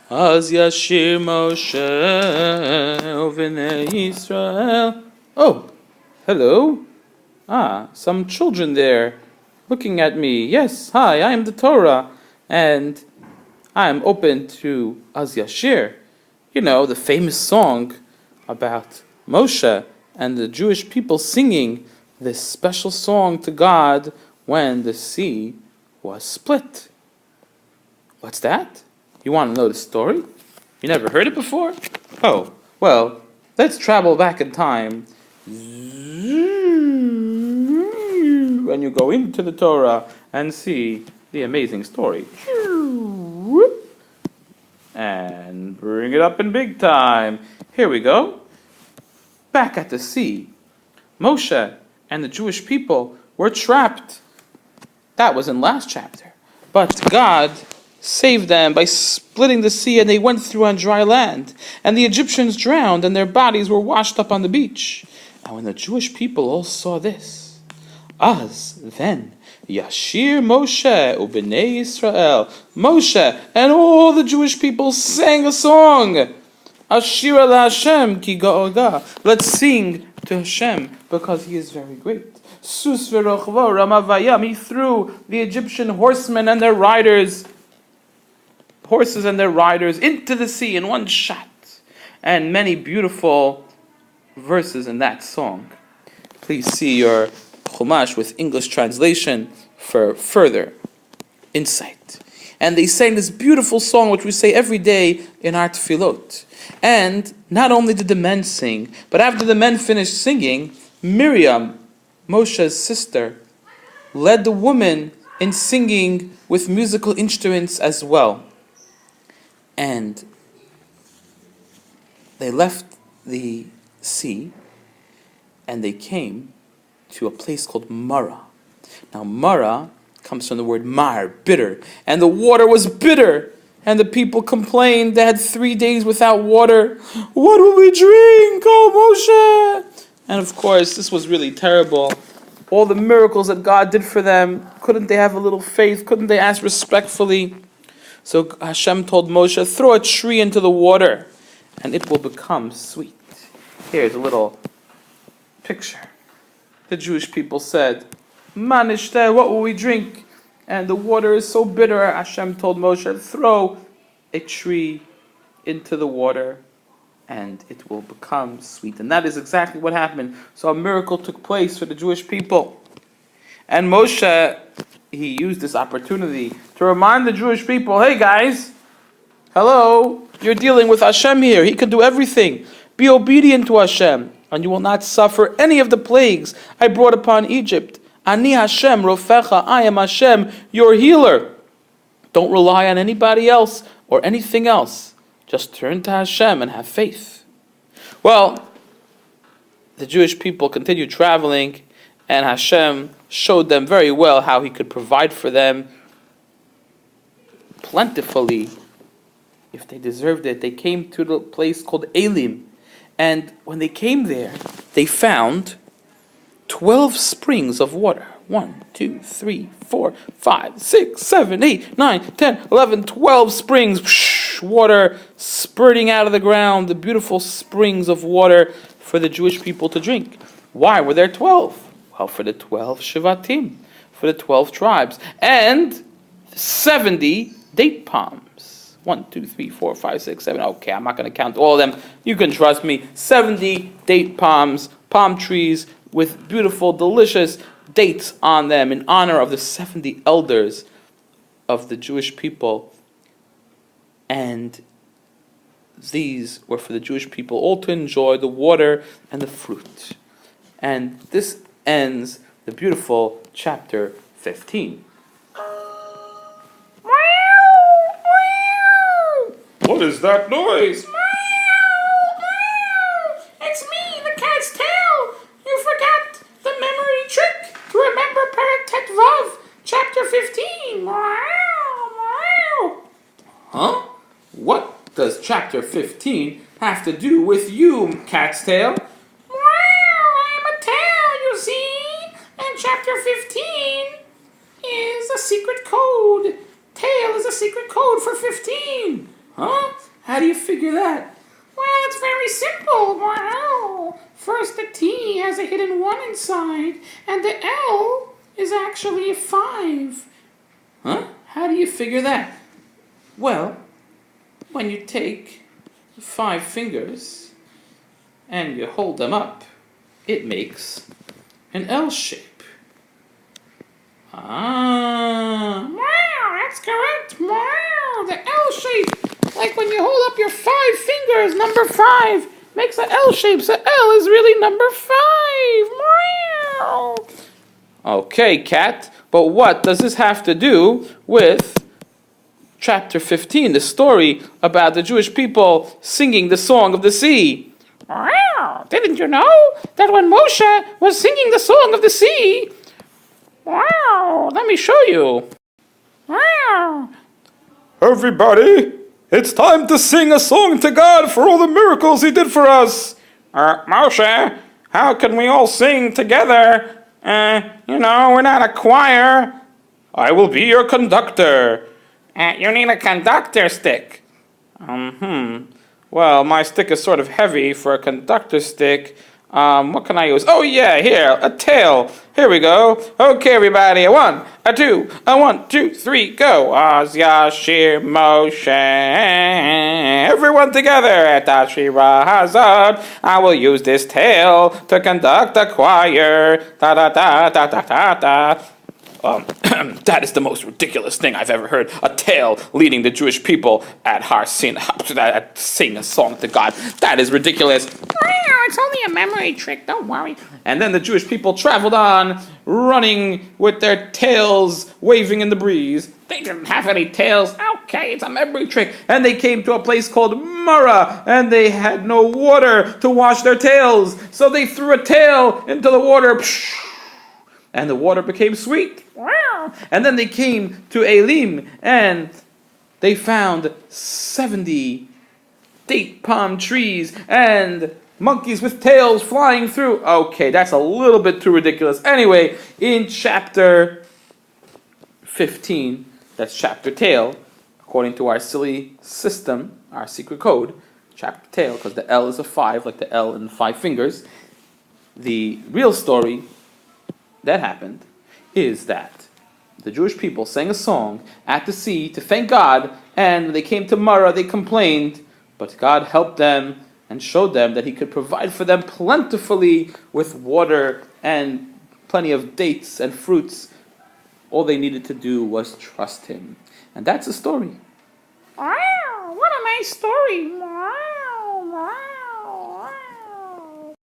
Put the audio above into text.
Az Yashir Moshe Ovnei Israel. Oh, hello. Some children there looking at me. Yes, hi, I am the Torah, and I am open to Az Yashir. You know, the famous song about Moshe and the Jewish people singing this special song to God when the sea was split. What's that? You want to know the story? You never heard it before? Oh, well, let's travel back in time. And you go into the Torah and see the amazing story. And bring it up in big time. Here we go. Back at the sea, Moshe and the Jewish people were trapped. That was in last chapter. But God saved them by splitting the sea, and they went through on dry land. And the Egyptians drowned, and their bodies were washed up on the beach. And when the Jewish people all saw this, then Yashir Moshe u'bnei Israel, Moshe and all the Jewish people sang a song. Ashira LaHashem ki ga'odah. Let's sing to Hashem because He is very great. Sus v'rochvo ramavayam. He threw the Egyptian horsemen and their riders, horses and their riders, into the sea in one shot. And many beautiful verses in that song. Please see your Chumash with English translation for further insight. And they sang this beautiful song which we say every day in our tefillot. And not only did the men sing, but after the men finished singing, Miriam, Moshe's sister, led the women in singing with musical instruments as well. And they left the sea and they came to a place called Marah. Now Marah comes from the word mar, bitter. And the water was bitter. And the people complained. They had 3 days without water. What will we drink? Oh, Moshe! And of course, this was really terrible. All the miracles that God did for them, couldn't they have a little faith? Couldn't they ask respectfully? So Hashem told Moshe, throw a tree into the water, and it will become sweet. Here's a little picture. The Jewish people said, Manishte, what will we drink? And the water is so bitter. Hashem told Moshe, throw a tree into the water and it will become sweet. And that is exactly what happened. So a miracle took place for the Jewish people. And Moshe, he used this opportunity to remind the Jewish people, hey guys, hello, you're dealing with Hashem here. He can do everything. Be obedient to Hashem and you will not suffer any of the plagues I brought upon Egypt. Ani Hashem, Rofecha, I am Hashem, your healer. Don't rely on anybody else or anything else. Just turn to Hashem and have faith. Well, the Jewish people continued traveling, and Hashem showed them very well how He could provide for them plentifully if they deserved it. They came to the place called Elim, and when they came there, they found 12 springs of water. 1, 2, 3, 4, 5, 6, 7, 8, 9, 10, 11, 12 springs. Water spurting out of the ground. The beautiful springs of water for the Jewish people to drink. Why were there 12? Well, for the 12 Shivatim. For the 12 tribes. And 70 date palms. 1, 2, 3, 4, 5, 6, 7. Okay, I'm not going to count all of them. You can trust me. 70 date palms, palm trees, with beautiful, delicious dates on them in honor of the 70 elders of the Jewish people. And these were for the Jewish people all to enjoy the water and the fruit. And this ends the beautiful chapter 15. What is that noise? It's me, the cat's tail. You forgot the memory trick to remember Perek Tet Vav, chapter 15. Huh? What does chapter 15 have to do with you, cat's tail? I'm a tail, you see. And chapter 15 is a secret code. Tail is a secret code for 15. Huh? How do you figure that? Well, it's very simple. Wow. First, the T has a hidden 1 inside, and the L is actually a 5. Huh? How do you figure that? Well, when you take 5 fingers and you hold them up, it makes an L shape. Ah. Wow, that's correct. Wow, the L shape. Like when you hold up your 5 fingers, number 5 makes an L shape. So L is really number 5. Wow. Okay, Kat, but what does this have to do with chapter 15, the story about the Jewish people singing the Song of the Sea? Wow, didn't you know that when Moshe was singing the Song of the Sea? Wow, let me show you. Wow. Everybody, it's time to sing a song to God for all the miracles he did for us. Moshe, how can we all sing together? We're not a choir. I will be your conductor. You need a conductor stick. Well, my stick is sort of heavy for a conductor stick. What can I use? Oh yeah, here, a tail. Here we go. Okay, everybody, a 1, a 2, a 1, 2, 3, go. Az Yashir Moshe. Everyone together at Ashira Hazard. I will use this tail to conduct the choir. Da da da da da da da. That is the most ridiculous thing I've ever heard. A tale leading the Jewish people at Har Sinai to sing a song to God. That is ridiculous. It's only a memory trick, don't worry. And then the Jewish people traveled on, running with their tails waving in the breeze. They didn't have any tails. Okay, it's a memory trick. And they came to a place called Mara, and they had no water to wash their tails. So they threw a tail into the water. And the water became sweet. Wow. And then they came to Elim, and they found 70 date palm trees and monkeys with tails flying through. Okay, that's a little bit too ridiculous. Anyway, in chapter 15, that's chapter tail, according to our silly system, our secret code, chapter tail, because the L is a 5, like the L in 5 fingers. The real story that happened is that the Jewish people sang a song at the sea to thank God, and when they came to Mara, they complained, but God helped them and showed them that he could provide for them plentifully with water and plenty of dates and fruits. All they needed to do was trust him. And that's the story. Wow, what a nice story.